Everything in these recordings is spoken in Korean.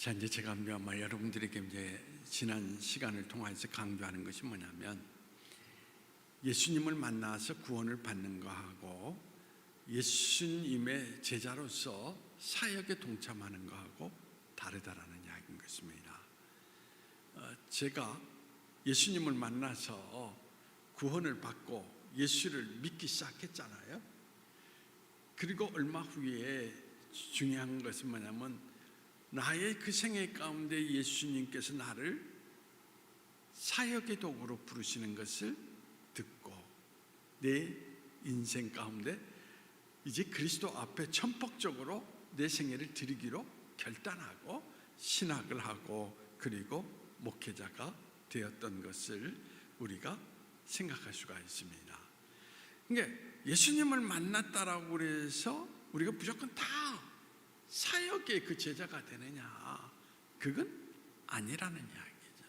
자, 이제 제가 아마 여러분들에게 이제 지난 시간을 통해서 강조하는 것이 뭐냐면, 예수님을 만나서 구원을 받는 거하고 예수님의 제자로서 사역에 동참하는 거하고 다르다라는 이야기인 것입니다. 제가 예수님을 만나서 구원을 받고 예수를 믿기 시작했잖아요. 그리고 얼마 후에 중요한 것은 뭐냐면, 나의 그 생애 가운데 예수님께서 나를 사역의 도구로 부르시는 것을 듣고 내 인생 가운데 이제 그리스도 앞에 전폭적으로 내 생애를 드리기로 결단하고 신학을 하고 그리고 목회자가 되었던 것을 우리가 생각할 수가 있습니다. 그러니까 예수님을 만났다라고 해서 우리가 무조건 다 사역의 그 제자가 되느냐, 그건 아니라는 이야기죠.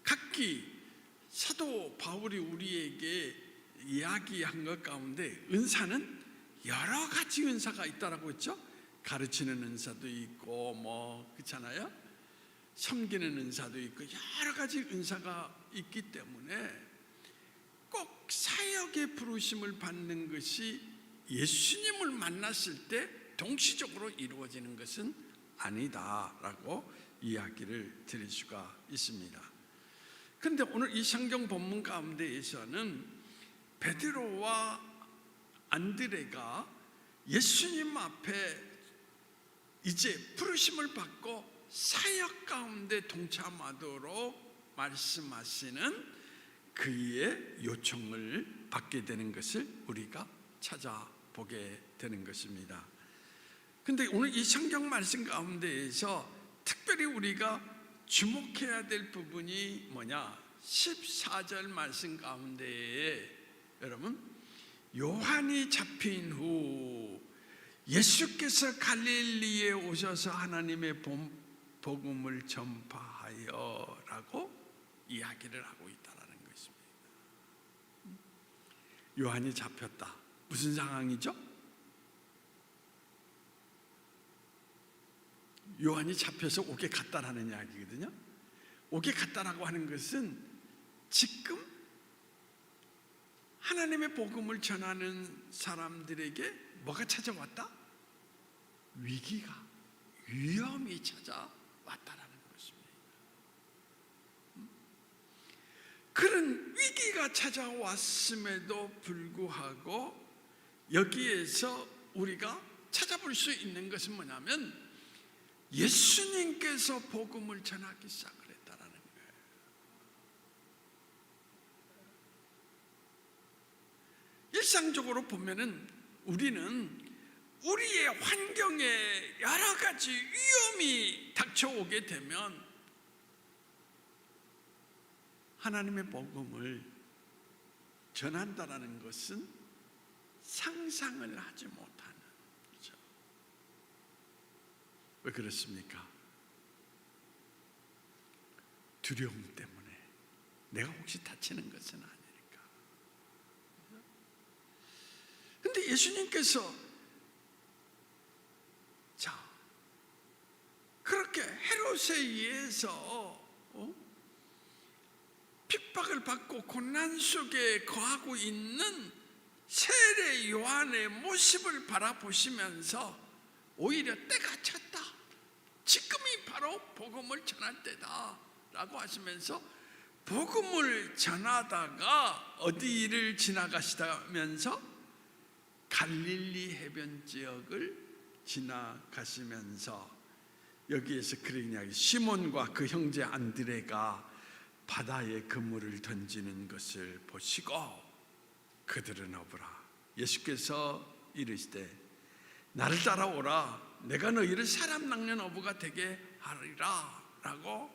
각기 사도 바울이 우리에게 이야기한 것 가운데 은사는 여러 가지 은사가 있다라고 했죠. 가르치는 은사도 있고 그렇잖아요. 섬기는 은사도 있고 여러 가지 은사가 있기 때문에 꼭 사역의 부르심을 받는 것이 예수님을 만났을 때 동시적으로 이루어지는 것은 아니다라고 이야기를 드릴 수가 있습니다. 그런데 오늘 이 성경 본문 가운데에서는 베드로와 안드레가 예수님 앞에 이제 부르심을 받고 사역 가운데 동참하도록 말씀하시는 그의 요청을 받게 되는 것을 우리가 찾아보게 되는 것입니다. 그런데 오늘 이 성경 말씀 가운데에서 특별히 우리가 주목해야 될 부분이 뭐냐? 14절 말씀 가운데에 여러분, 요한이 잡힌 후 예수께서 갈릴리에 오셔서 하나님의 복음을 전파하여 라고 이야기를 하고 있다는 것입니다. 요한이 잡혔다. 무슨 상황이죠? 요한이 잡혀서 옥에 갔다라는 이야기거든요. 옥에 갔다라고 하는 것은 지금 하나님의 복음을 전하는 사람들에게 뭐가 찾아왔다? 위기가, 위험이 찾아왔다라는 것입니다. 그런 위기가 찾아왔음에도 불구하고 여기에서 우리가 찾아볼 수 있는 것은 뭐냐면, 예수님께서 복음을 전하기 시작을 했다라는 거예요. 일상적으로 보면은 우리는 우리의 환경에 여러 가지 위험이 닥쳐오게 되면 하나님의 복음을 전한다라는 것은 상상을 하지 못하는 거죠. 왜 그렇습니까? 두려움 때문에. 내가 혹시 다치는 것은 아니니까. 그런데 예수님께서 그렇게 헤롯에 의해서 핍박을 받고 고난 속에 거하고 있는 세례 요한의 모습을 바라보시면서 오히려 때가 찼다, 지금이 바로 복음을 전할 때다 라고 하시면서 복음을 전하다가 어디를 지나가시다면서 갈릴리 해변 지역을 지나가시면서 여기에서 그런 이야기, 시몬과 그 형제 안드레가 바다에 그물을 던지는 것을 보시고 그들은 어부라. 예수께서 이르시되 나를 따라오라, 내가 너희를 사람 낚는 어부가 되게 하리라 라고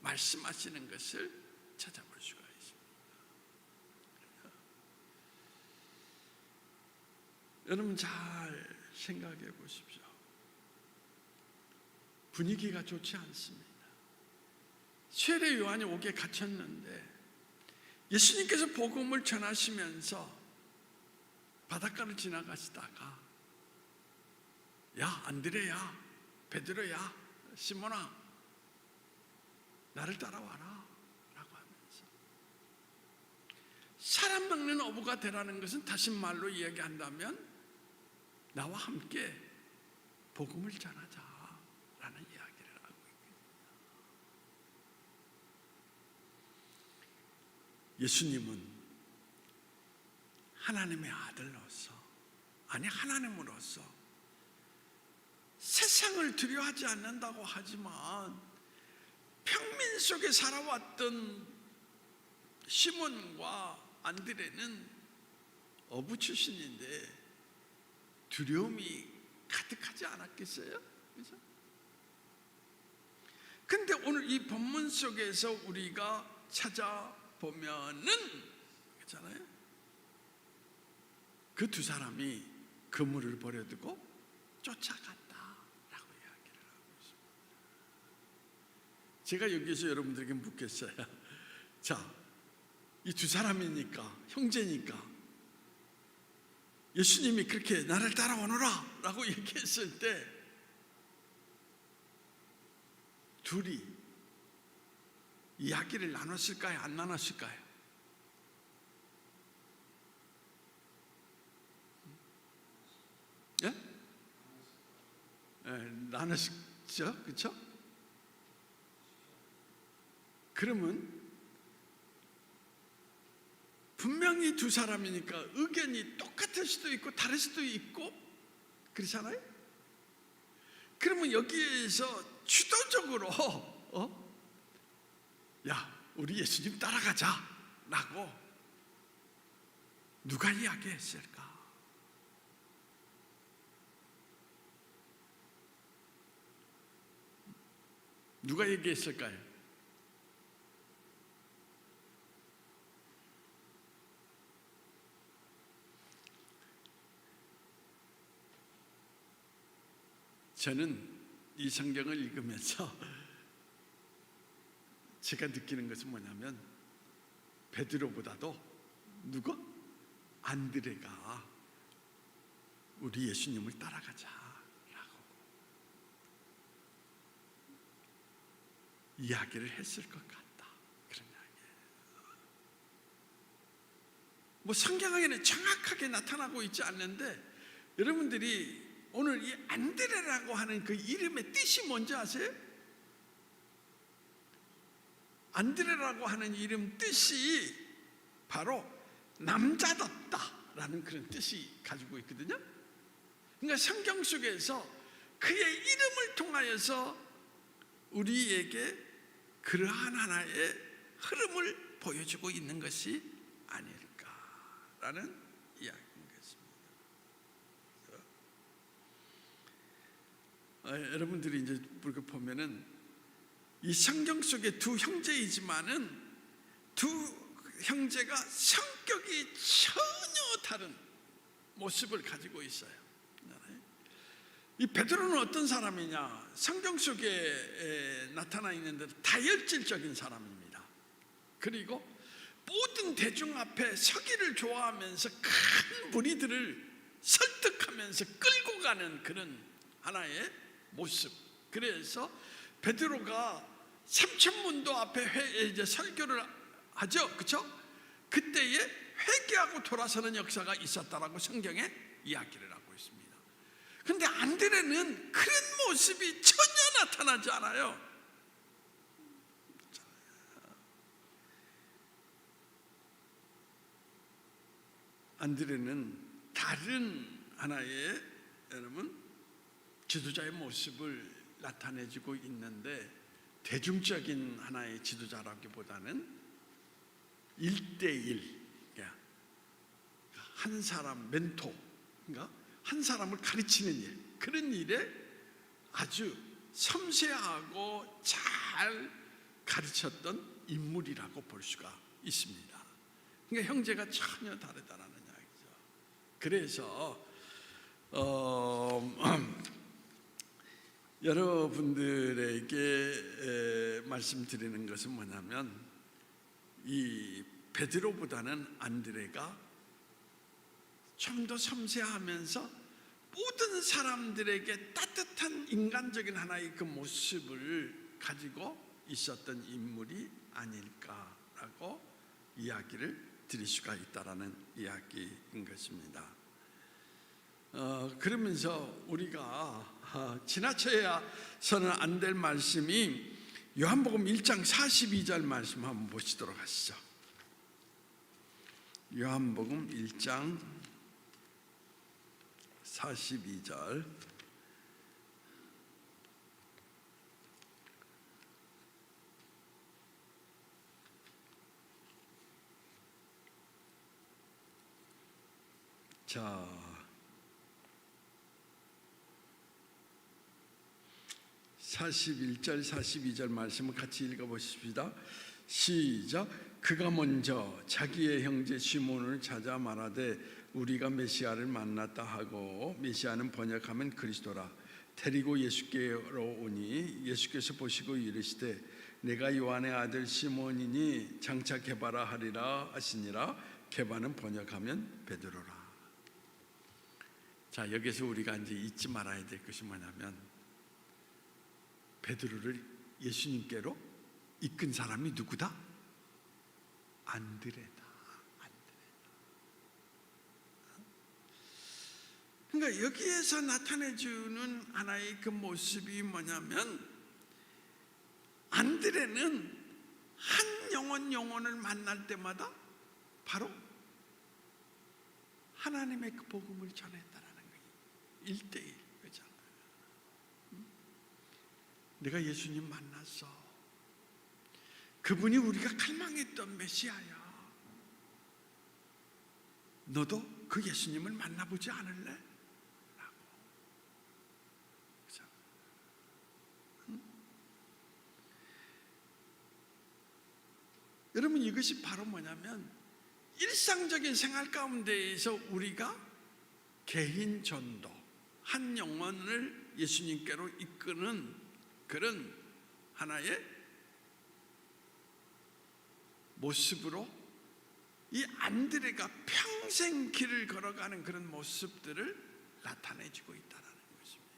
말씀하시는 것을 찾아볼 수가 있습니다. 여러분 잘 생각해 보십시오. 분위기가 좋지 않습니다. 세례 요한이 옥에 갇혔는데 예수님께서 복음을 전하시면서 바닷가를 지나가시다가 야 안드레야, 베드로야, 시몬아, 나를 따라와라 라고 하면서 사람 먹는 어부가 되라는 것은 다시 말로 이야기한다면 나와 함께 복음을 전하자 라는 이야기를 하고 있거든요. 예수님은 하나님의 아들로서, 아니 하나님으로서 세상을 두려워하지 않는다고 하지만 평민 속에 살아왔던 시몬과 안드레는 어부 출신인데 두려움이 가득하지 않았겠어요? 그렇죠? 근데 오늘 이 본문 속에서 우리가 찾아보면은 그렇잖아요. 그 두 사람이 그물을 버려두고 쫓아갔다라고 이야기를 하고 있습니다. 제가 여기서 여러분들에게 묻겠어요. 자, 이 두 사람이니까, 형제니까 예수님이 그렇게 나를 따라오너라 라고 얘기했을 때 둘이 이야기를 나눴을까요? 안 나눴을까요? 예? 나눴죠? 그렇죠? 그러면 분명히 두 사람이니까 의견이 똑같을 수도 있고 다를 수도 있고 그렇잖아요? 그러면 여기에서 주도적으로 야 우리 예수님 따라가자 라고 누가 이야기했을까? 누가 얘기했을까요? 저는 이 성경을 읽으면서 제가 느끼는 것은 뭐냐면 베드로보다도 누가? 안드레가 우리 예수님을 따라가자라고 이야기를 했을 것 같다. 그런 이야기예요. 뭐 성경에는 정확하게 나타나고 있지 않는데 여러분들이 오늘 이 안드레라고 하는 그 이름의 뜻이 뭔지 아세요? 안드레라고 하는 이름 뜻이 바로 남자답다라는 그런 뜻이 가지고 있거든요. 그러니까 성경 속에서 그의 이름을 통하여서 우리에게 그러한 하나의 흐름을 보여주고 있는 것이 아닐까라는 이야기인 것입니다. 여러분들이 이제 그렇게 보면은 이 성경 속에 두 형제이지만은 두 형제가 성격이 전혀 다른 모습을 가지고 있어요. 이 베드로는 어떤 사람이냐? 성경 속에 나타나 있는 대로 다혈질적인 사람입니다. 그리고 모든 대중 앞에 서기를 좋아하면서 큰 무리들을 설득하면서 끌고 가는 그런 하나의 모습. 그래서 베드로가 삼천문도 앞에 이제 설교를 하죠, 그렇죠? 그때에 회개하고 돌아서는 역사가 있었다라고 성경에 이야기를 하고 있습니다. 근데 안드레는 그런 모습이 전혀 나타나지 않아요. 안드레는 다른 하나의 여러분 지도자의 모습을 나타내주고 있는데 대중적인 하나의 지도자라기보다는 1대1 한 사람 멘토, 그러니까 한 사람을 가르치는 일, 그런 일에 아주 섬세하고 잘 가르쳤던 인물이라고 볼 수가 있습니다. 그러니까 형제가 전혀 다르다라는 이야기죠. 그래서 여러분들에게 말씀드리는 것은 뭐냐면 이 베드로보다는 안드레가 좀 더 섬세하면서 모든 사람들에게 따뜻한 인간적인 하나의 그 모습을 가지고 있었던 인물이 아닐까라고 이야기를 드릴 수가 있다라는 이야기인 것입니다. 그러면서 우리가 지나쳐야서는 안 될 말씀이 요한복음 1장 42절 말씀 한번 보시도록 하시죠. 요한복음 1장 42절. 자, 41절 42절 말씀을 같이 읽어보십시다. 시작. 그가 먼저 자기의 형제 시몬을 찾아 말하되 우리가 메시아를 만났다 하고, 메시아는 번역하면 그리스도라, 데리고 예수께로 오니 예수께서 보시고 이르시되 내가 요한의 아들 시몬이니 장차 게바라 하리라 하시니라. 게바는 번역하면 베드로라. 자, 여기서 우리가 이제 잊지 말아야 될 것이 뭐냐면, 베드로를 예수님께로 이끈 사람이 누구다? 안드레다. 그러니까 여기에서 나타내주는 하나의 그 모습이 뭐냐면, 안드레는 한 영혼을 만날 때마다 바로 하나님의 그 복음을 전했다라는 거예요. 1대1 그잖아요. 내가 예수님 만났어. 그분이 우리가 갈망했던 메시아야. 너도 그 예수님을 만나보지 않을래? 라고. 그죠? 여러분, 이것이 바로 뭐냐면, 일상적인 생활 가운데에서 우리가 개인 전도, 한 영혼을 예수님께로 이끄는 그런 하나의 모습으로 이 안드레가 평생 길을 걸어가는 그런 모습들을 나타내주고 있다는 것입니다.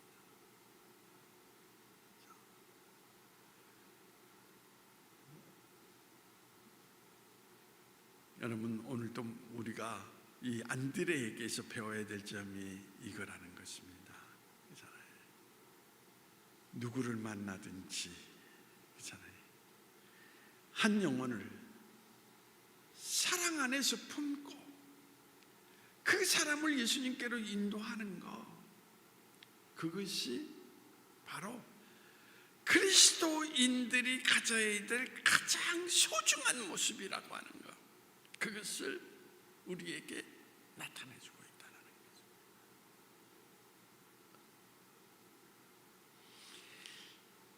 여러분, 오늘도 우리가 이 안드레에게서 배워야 될 점이 이거라는 것입니다. 그렇잖아요. 누구를 만나든지, 그렇잖아요, 한 영혼을 사랑 안에서 품고 그 사람을 예수님께로 인도하는 것, 그것이 바로 그리스도인들이 가져야 될 가장 소중한 모습이라고 하는 것, 그것을 우리에게 나타내주고 있다는 거죠.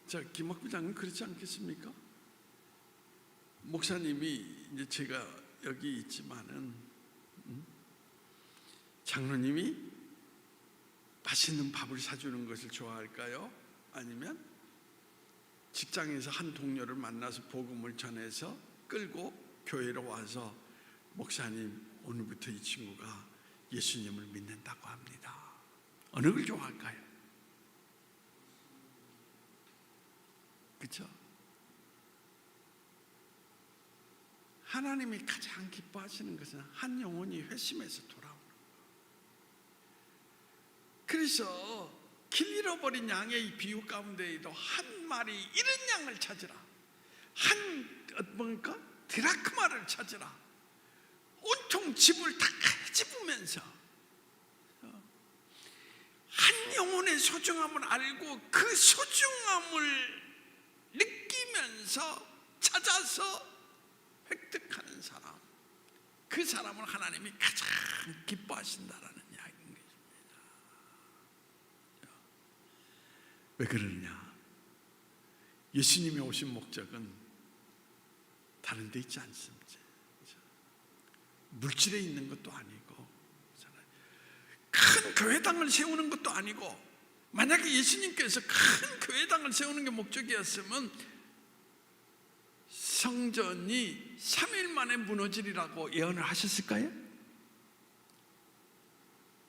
자, 김학부 장님 그렇지 않겠습니까? 목사님이 이제 제가 여기 있지만은 장로님이 맛있는 밥을 사주는 것을 좋아할까요? 아니면 직장에서 한 동료를 만나서 복음을 전해서 끌고 교회로 와서, 목사님 오늘부터 이 친구가 예수님을 믿는다고 합니다, 어느 걸 좋아할까요? 그렇죠? 하나님이 가장 기뻐하시는 것은 한 영혼이 회심해서 돌아오는 것. 그래서 길 잃어버린 양의 비유 가운데에도 한 마리 잃은 양을 찾으라, 뭔가 드라크마를 찾으라, 온통 집을 다 가집으면서 한 영혼의 소중함을 알고 그 소중함을 느끼면서 찾아서 획득하는 사람, 그 사람을 하나님이 가장 기뻐하신다라는 이야기인 것입니다. 왜 그러느냐? 예수님이 오신 목적은 다른 데 있지 않습니다. 물질에 있는 것도 아니고, 큰 교회당을 세우는 것도 아니고, 만약에 예수님께서 큰 교회당을 세우는 게 목적이었으면 성전이 3일 만에 무너지리라고 예언을 하셨을까요?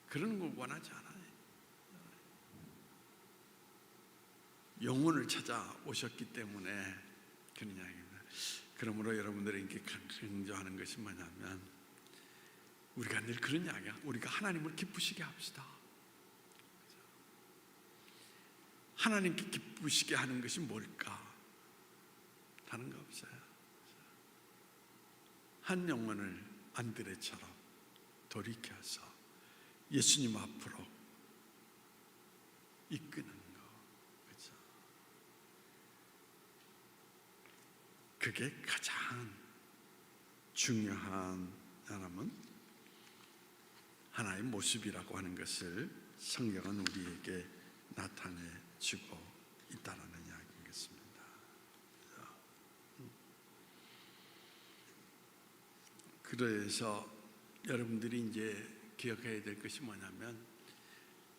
그런 걸 원하지 않아요. 영혼을 찾아오셨기 때문에 그런 이야기입니다. 그러므로 여러분들에게 강조하는 것이 뭐냐면, 우리가 늘 그런 이야기야. 우리가 하나님을 기쁘시게 합시다. 하나님께 기쁘시게 하는 것이 뭘까? 다른 거 없어요. 한 영혼을 안드레처럼 돌이켜서 예수님 앞으로 이끄는 거, 그렇죠? 그게 가장 중요한 사람은 하나의 모습이라고 하는 것을 성경은 우리에게 나타내 주고 있다는 이야기겠습니다. 그래서 여러분들이 이제 기억해야 될 것이 뭐냐면,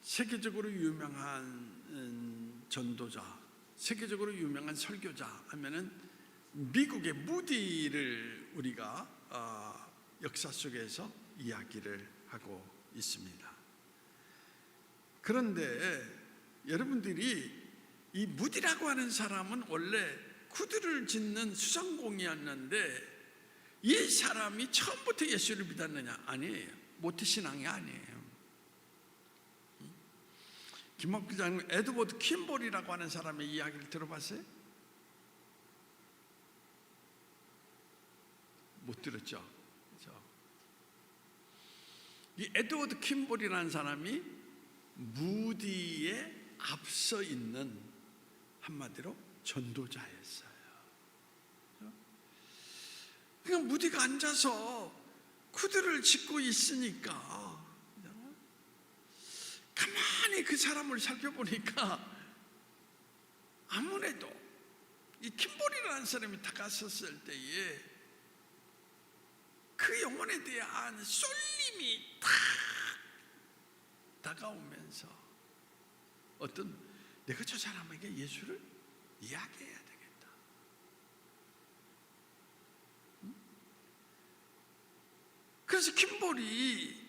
세계적으로 유명한 전도자, 세계적으로 유명한 설교자 하면은 미국의 무디를 우리가 역사 속에서 이야기를 하고 있습니다. 그런데 여러분들이 이 무디라고 하는 사람은 원래 구두를 짓는 수성공이었는데, 이 사람이 처음부터 예수를 믿었느냐? 아니에요. 모태신앙이 아니에요. 김학규 장님, 에드워드 킴볼이라고 하는 사람의 이야기를 들어봤어요? 못 들었죠? 그렇죠? 이 에드워드 킴볼이라는 사람이 무디에 앞서 있는, 한마디로 전도자였어요. 그냥 무디가 앉아서 구두를 짓고 있으니까 가만히 그 사람을 살펴보니까 아무래도 이 킴볼이라는 사람이 다가섰을 때에 그 영혼에 대한 쏠림이 탁 다가오면서 어떤, 내가 저 사람에게 예수를 이야기해야 되겠다. 그래서 킴볼이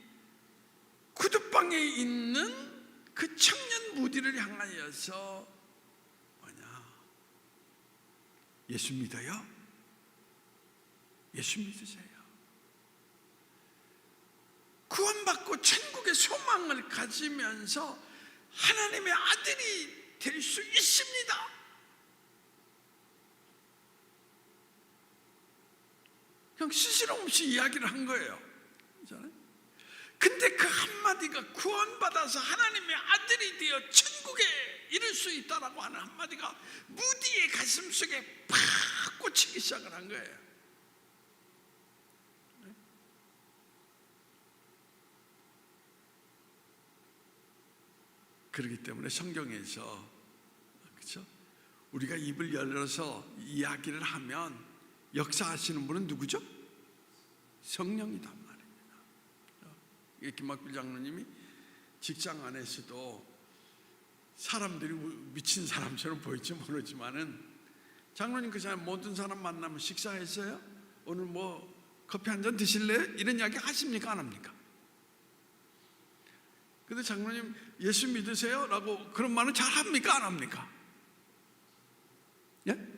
구두방에 있는 그 청년 무디를 향하여서 뭐냐, 예수 믿어요? 예수 믿으세요. 구원받고 천국의 소망을 가지면서 하나님의 아들이 될 수 있습니다. 그냥 스스럼 없이 이야기를 한 거예요. 근데 그 한마디가, 구원받아서 하나님의 아들이 되어 천국에 이를 수 있다라고 하는 한마디가 무디의 가슴 속에 팍 꽂히기 시작을 한 거예요. 그렇기 때문에 성경에서, 그렇죠? 우리가 입을 열어서 이야기를 하면 역사하시는 분은 누구죠? 성령이단 말입니다. 김학필 장로님이 직장 안에서도 사람들이 미친 사람처럼 보일지 모르지만은, 장로님 그 사람 모든 사람 만나면 식사했어요? 오늘 뭐 커피 한 잔 드실래요? 이런 이야기 하십니까? 안 합니까? 근데 장로님 예수 믿으세요? 라고 그런 말은 잘 합니까? 안 합니까? 예?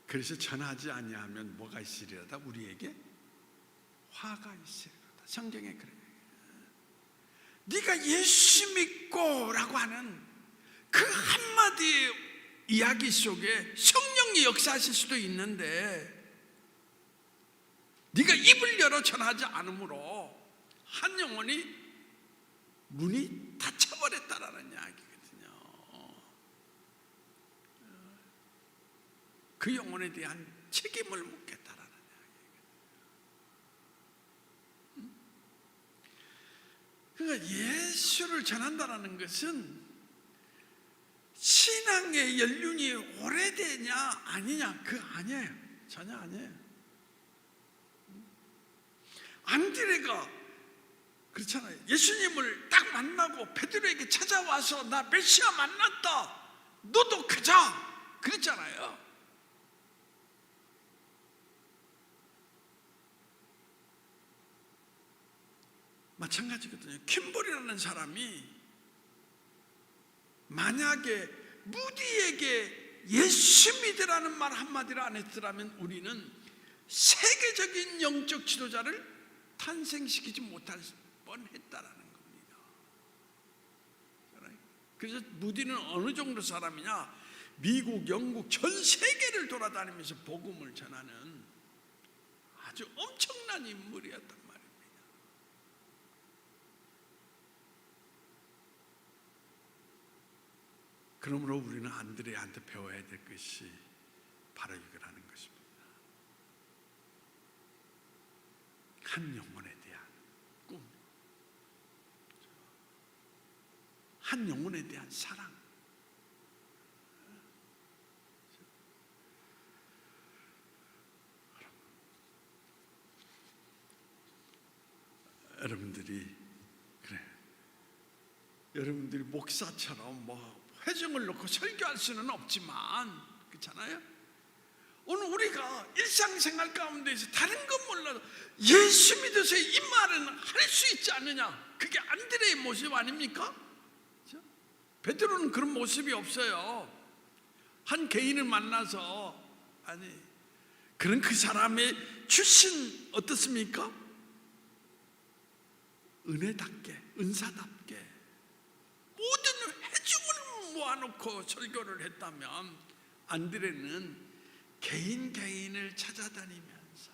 그래서 전하지 아니하면 뭐가 있으리라다? 우리에게 화가 있으리라다. 성경에 그래요. 네가 예수 믿고 라고 하는 그 한마디 이야기 속에 성령이 역사하실 수도 있는데, 네가 입을 열어 전하지 않으므로 한 영혼이 문이 닫혀버렸다라는 이야기거든요. 그 영혼에 대한 책임을 묻겠다라는 이야기거든요. 그러니까 예수를 전한다라는 것은 신앙의 연륜이 오래되냐 아니냐, 그 아니에요. 전혀 아니에요. 안드레가 그렇잖아요. 예수님을 딱 만나고 베드로에게 찾아와서 나 메시아 만났다, 너도 가자 그랬잖아요. 마찬가지거든요. 킴볼이라는 사람이 만약에 무디에게 예수 믿으라는 말 한마디를 안 했더라면 우리는 세계적인 영적 지도자를 탄생시키지 못할 뻔했다라는 겁니다. 그래서 무디는 어느 정도 사람이냐? 미국, 영국, 전 세계를 돌아다니면서 복음을 전하는 아주 엄청난 인물이었단 말입니다. 그러므로 우리는 안드레한테 배워야 될 것이 바로 이거라는 것입니다. 한 영혼에 대한 꿈, 한 영혼에 대한 사랑. 여러분들이 여러분들이 목사처럼 회중을 놓고 설교할 수는 없지만, 그렇잖아요. 오늘 우리가 일상생활 가운데서 다른 건 몰라도 예수 믿어서 이 말은 할 수 있지 않느냐? 그게 안드레의 모습 아닙니까? 그렇죠? 베드로는 그런 모습이 없어요. 한 개인을 만나서 그런 그 사람의 출신 어떻습니까? 은혜답게, 은사답게 모든 회중을 모아놓고 설교를 했다면, 안드레는 개인을 찾아다니면서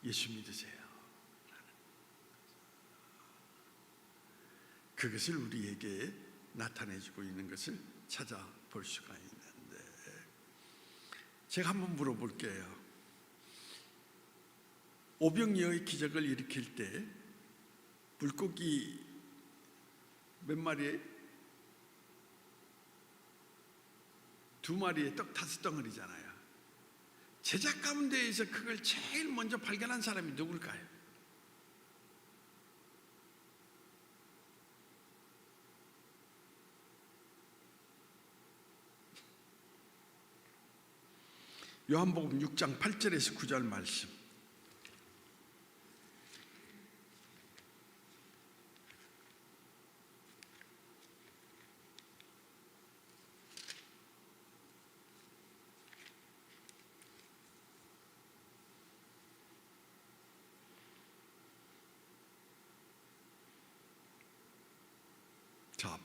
예수 믿으세요 라는, 그것을 우리에게 나타내주고 있는 것을 찾아볼 수가 있는데, 제가 한번 물어볼게요. 오병이어의 기적을 일으킬 때 물고기 몇 마리에? 2마리에 떡 5덩어리잖아요. 제자 가운데에서 그걸 제일 먼저 발견한 사람이 누굴까요? 요한복음 6장 8절에서 9절 말씀. 자,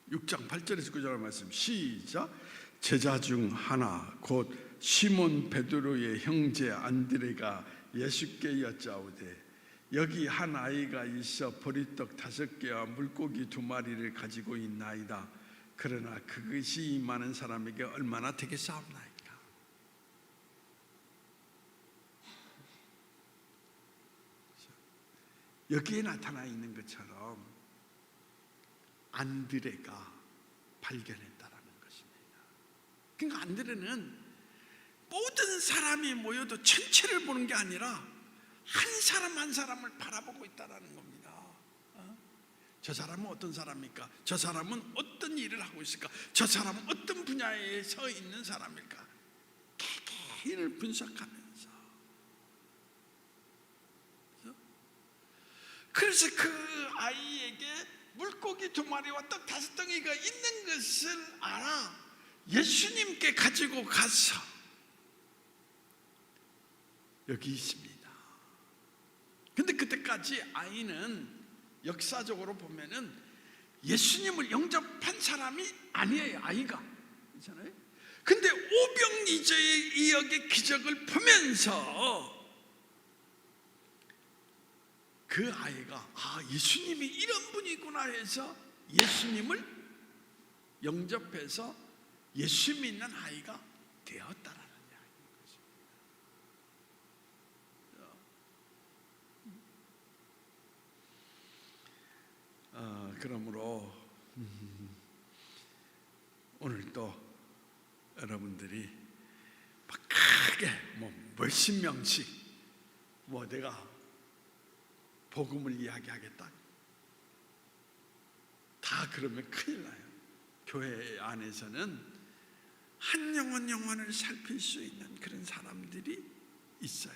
6장 8절에서 9절 말씀 시작. 제자 중 하나 곧 시몬 베드로의 형제 안드레가 예수께 여짜오되 여기 한 아이가 있어 보리떡 5개와 물고기 2마리를 가지고 있나이다. 그러나 그것이 많은 사람에게 얼마나 되겠사옵나이까. 여기에 나타나 있는 것처럼 안드레가 발견했다라는 것입니다. 그러니까 안드레는 모든 사람이 모여도 전체를 보는 게 아니라 한 사람 한 사람을 바라보고 있다라는 겁니다. 저 사람은 어떤 사람입니까? 저 사람은 어떤 일을 하고 있을까? 저 사람은 어떤 분야에 서 있는 사람일까? 개개인을 분석하면서, 그래서 그 아이에게 물고기 2마리와 떡 5덩이가 있는 것을 알아 예수님께 가지고 가서 여기 있습니다. 근데 그때까지 아이는 역사적으로 보면은 예수님을 영접한 사람이 아니에요. 아이가, 그렇잖아요. 근데 오병이어의 기적을 보면서 그 아이가 예수님이 이런 분이구나 해서 예수님을 영접해서 예수 믿는 아이가 되었다라는 이야기인 것입니다. 그러므로 오늘 또 여러분들이 막 크게 몇십 명씩 내가 복음을 이야기하겠다, 다 그러면 큰일 나요. 교회 안에서는 한 영혼을 살필 수 있는 그런 사람들이 있어야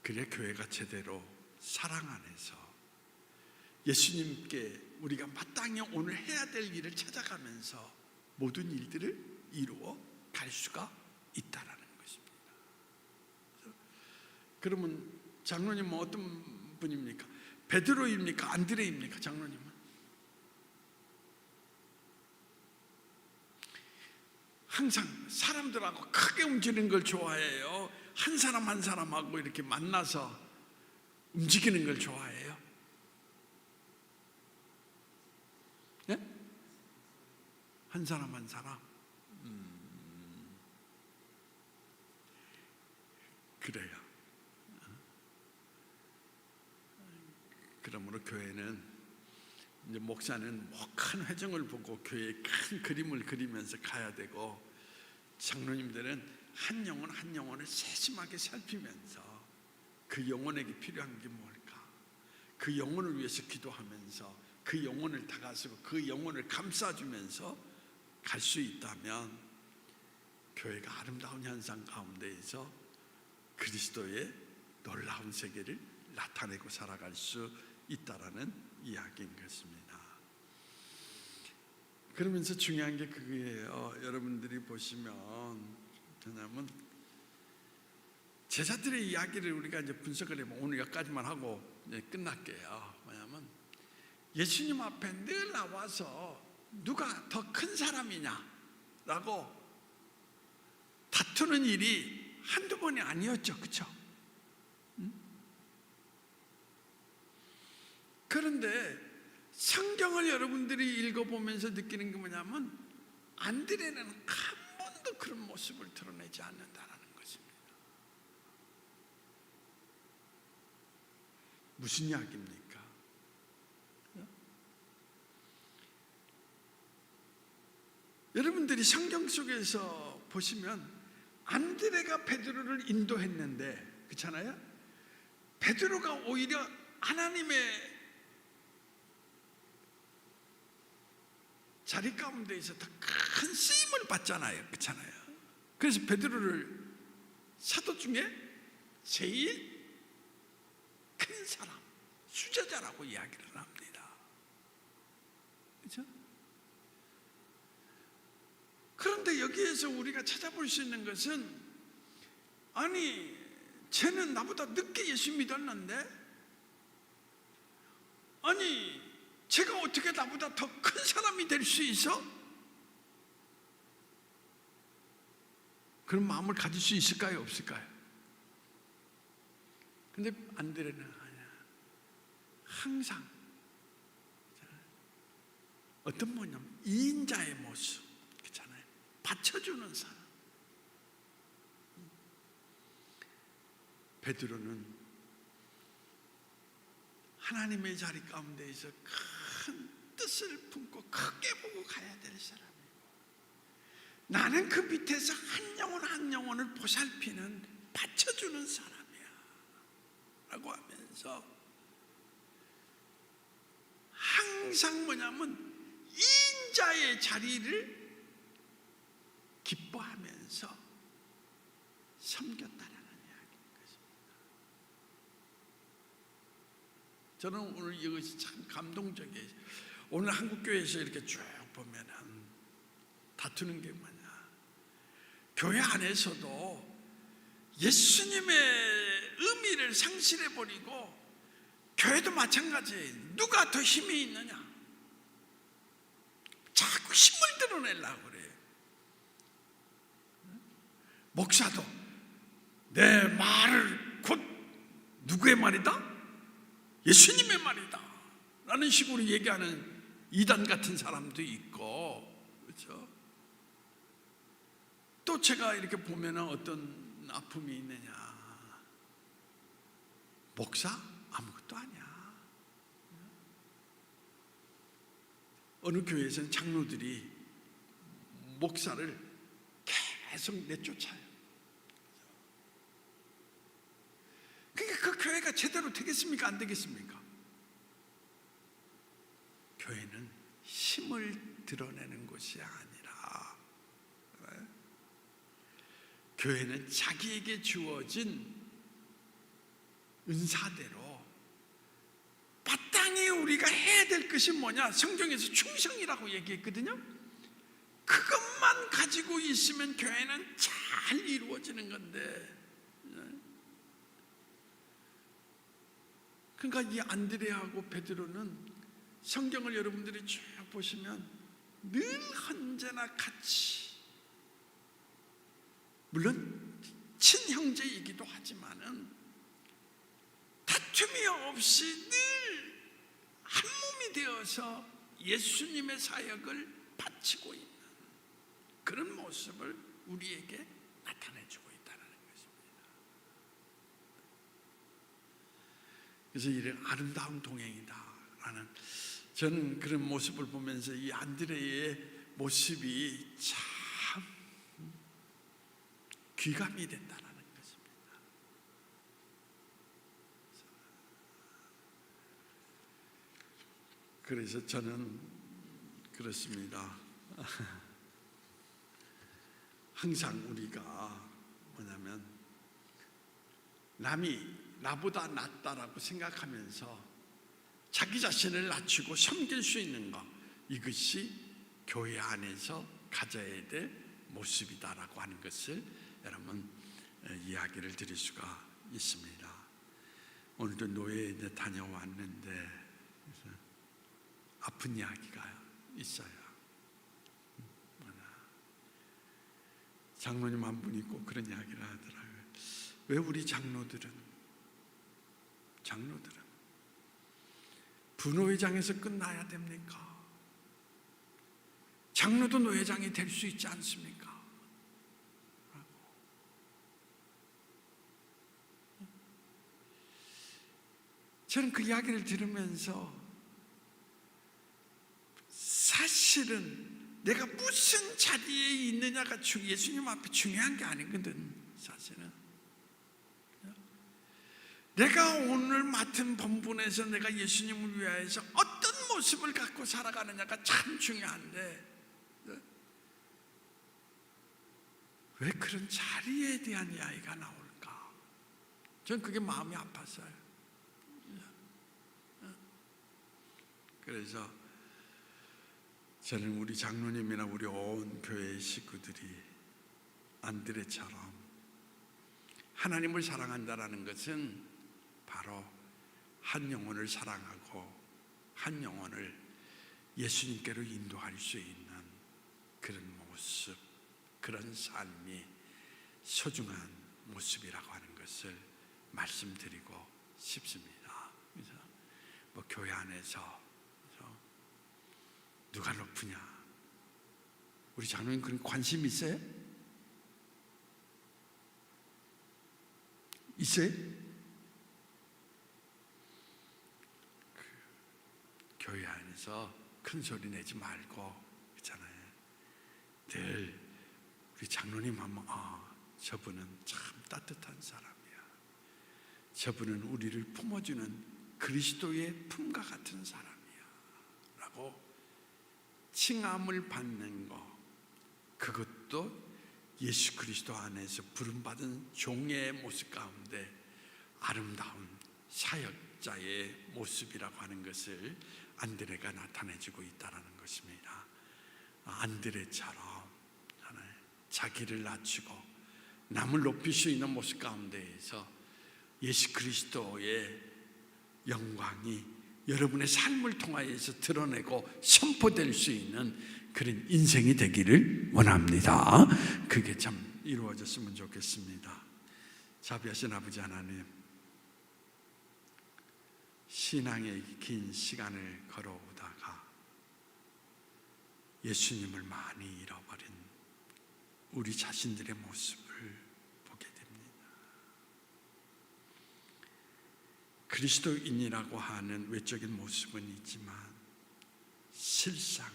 그래 교회가 제대로 사랑 안에서 예수님께 우리가 마땅히 오늘 해야 될 일을 찾아가면서 모든 일들을 이루어 갈 수가 있다라는 것입니다. 그러면 장로님은 어떤 분입니까? 베드로입니까? 안드레입니까? 장로님은? 항상 사람들하고 크게 움직이는 걸 좋아해요? 한 사람 한 사람하고 이렇게 만나서 움직이는 걸 좋아해요? 네? 한 사람 한 사람? 그래요. 그러므로 교회는 이제 목사는 큰 회정을 보고 교회의 큰 그림을 그리면서 가야 되고, 장로님들은 한 영혼 한 영혼을 세심하게 살피면서 그 영혼에게 필요한 게 뭘까, 그 영혼을 위해서 기도하면서 그 영혼을 다가서고 그 영혼을 감싸주면서 갈 수 있다면 교회가 아름다운 현상 가운데에서 그리스도의 놀라운 세계를 나타내고 살아갈 수 있다라는 이야기인 것입니다. 그러면서 중요한 게 그거예요. 여러분들이 보시면 뭐냐면 제자들의 이야기를 우리가 이제 분석을 해보면 오늘 여기까지만 하고 이제 끝날게요. 뭐냐면 예수님 앞에 늘 나와서 누가 더 큰 사람이냐라고 다투는 일이 한두 번이 아니었죠. 그렇죠? 그런데 성경을 여러분들이 읽어보면서 느끼는 게 뭐냐면 안드레는 한 번도 그런 모습을 드러내지 않는다는 것입니다. 무슨 이야기입니까? 여러분들이 성경 속에서 보시면 안드레가 베드로를 인도했는데, 그렇잖아요? 베드로가 오히려 하나님의 자리 가운데에서 더 큰 쓰임을 받잖아요. 그렇잖아요? 그래서 베드로를 사도 중에 제일 큰 사람, 수제자라고 이야기를 합니다. 그렇죠? 그런데 여기에서 우리가 찾아볼 수 있는 것은, 아니 쟤는 나보다 늦게 예수 믿었는데, 아니 제가 어떻게 나보다 더 큰 사람이 될 수 있어? 그런 마음을 가질 수 있을까요? 없을까요? 근데 안드레는 아니야. 항상 어떤 뭐냐면 이인자의 모습, 그렇잖아요. 받쳐주는 사람. 베드로는 하나님의 자리 가운데에서 큰 뜻을 품고 크게 보고 가야 될 사람이고, 나는 그 밑에서 한 영혼 한 영혼을 보살피는, 받쳐주는 사람이야 라고 하면서 항상 뭐냐면 인자의 자리를 기뻐하면서 섬겼다라는 이야기인 것입니다. 저는 오늘 이것이 참 감동적이에요. 오늘 한국교회에서 이렇게 쭉 보면은 다투는 게 뭐냐, 교회 안에서도 예수님의 의미를 상실해버리고, 교회도 마찬가지예요. 누가 더 힘이 있느냐, 자꾸 힘을 드러내려고 그래요. 목사도 내 말을 곧 누구의 말이다? 예수님의 말이다 라는 식으로 얘기하는 이단 같은 사람도 있고, 그렇죠? 또 제가 이렇게 보면 어떤 아픔이 있느냐, 목사? 아무것도 아니야. 어느 교회에서는 장로들이 목사를 계속 내쫓아요. 그러니까 그 교회가 제대로 되겠습니까? 안 되겠습니까? 교회는 힘을 드러내는 곳이 아니라, 교회는 자기에게 주어진 은사대로 마땅히 우리가 해야 될 것이 뭐냐? 성경에서 충성이라고 얘기했거든요. 그것만 가지고 있으면 교회는 잘 이루어지는 건데, 그러니까 이 안드레하고 베드로는 성경을 여러분들이 쭉 보시면 늘 언제나 같이, 물론 친형제이기도 하지만은 다툼이 없이 늘 한 몸이 되어서 예수님의 사역을 바치고 있는 그런 모습을 우리에게 나타내주고 있다는 것입니다. 그래서 이런 아름다운 동행이다라는, 저는 그런 모습을 보면서 이 안드레의 모습이 참 귀감이 된다는 것입니다. 그래서 저는 그렇습니다. 항상 우리가 뭐냐면 남이 나보다 낫다라고 생각하면서 자기 자신을 낮추고 섬길 수 있는 것, 이것이 교회 안에서 가져야 될 모습이다라고 하는 것을 여러분 이야기를 드릴 수가 있습니다. 오늘도 노예에 이제 다녀왔는데 아픈 이야기가 있어요. 장로님 한 분이 꼭 그런 이야기를 하더라고요. 왜 우리 장로들은 부노회장에서 끝나야 됩니까? 장로도 노회장이 될 수 있지 않습니까? 저는 그 이야기를 들으면서 사실은 내가 무슨 자리에 있느냐가 예수님 앞에 중요한 게 아니거든. 사실은 내가 오늘 맡은 본분에서 내가 예수님을 위하여서 어떤 모습을 갖고 살아가느냐가 참 중요한데, 왜 그런 자리에 대한 이야기가 나올까? 전 그게 마음이 아팠어요. 그래서 저는 우리 장로님이나 우리 온 교회의 식구들이 안드레처럼 하나님을 사랑한다라는 것은 바로 한 영혼을 사랑하고 한 영혼을 예수님께로 인도할 수 있는 그런 모습, 그런 삶이 소중한 모습이라고 하는 것을 말씀드리고 싶습니다. 그래서 뭐 교회 안에서 누가 높으냐? 우리 장로님 그런 관심 있어요? 있어요? 교회 안에서 큰 소리 내지 말고 있잖아요. 늘 우리 장로님 하면 저분은 참 따뜻한 사람이야. 저분은 우리를 품어주는 그리스도의 품과 같은 사람이야 라고 칭함을 받는 것, 그것도 예수 그리스도 안에서 부름받은 종의 모습 가운데 아름다운 사역자의 모습이라고 하는 것을 안드레가 나타내주고 있다는 것입니다. 안드레처럼 자기를 낮추고 남을 높일 수 있는 모습 가운데에서 예수 그리스도의 영광이 여러분의 삶을 통하여서 드러내고 선포될 수 있는 그런 인생이 되기를 원합니다. 그게 참 이루어졌으면 좋겠습니다. 자비하신 아버지 하나님, 신앙의 긴 시간을 걸어오다가 예수님을 많이 잃어버린 우리 자신들의 모습을 보게 됩니다. 그리스도인이라고 하는 외적인 모습은 있지만 실상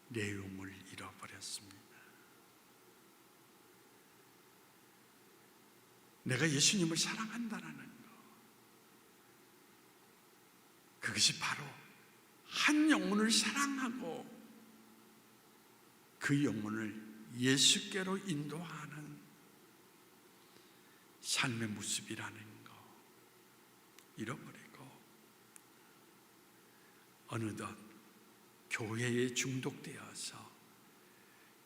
내용을 잃어버렸습니다. 내가 예수님을 사랑한다라는 것, 그것이 바로 한 영혼을 사랑하고 그 영혼을 예수께로 인도하는 삶의 모습이라는 것, 잃어버리고 어느덧 교회에 중독되어서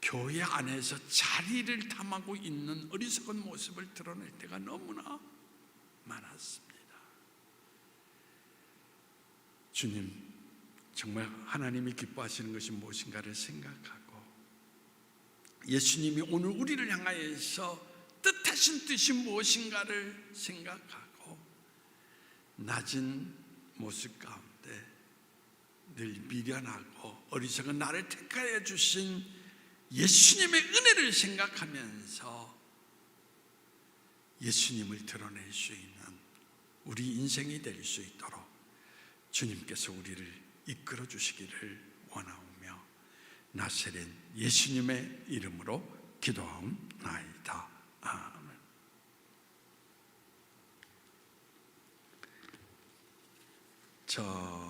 교회 안에서 자리를 탐하고 있는 어리석은 모습을 드러낼 때가 너무나 많았습니다. 주님, 정말 하나님이 기뻐하시는 것이 무엇인가를 생각하고 예수님이 오늘 우리를 향하여서 뜻하신 뜻이 무엇인가를 생각하고 낮은 모습 가운데 늘 미련하고 어리석은 나를 택하여 주신 예수님의 은혜를 생각하면서 예수님을 드러낼 수 있는 우리 인생이 될 수 있도록 주님께서 우리를 이끌어 주시기를 원하오며 나사렛 예수님의 이름으로 기도하옵나이다. 아멘. 저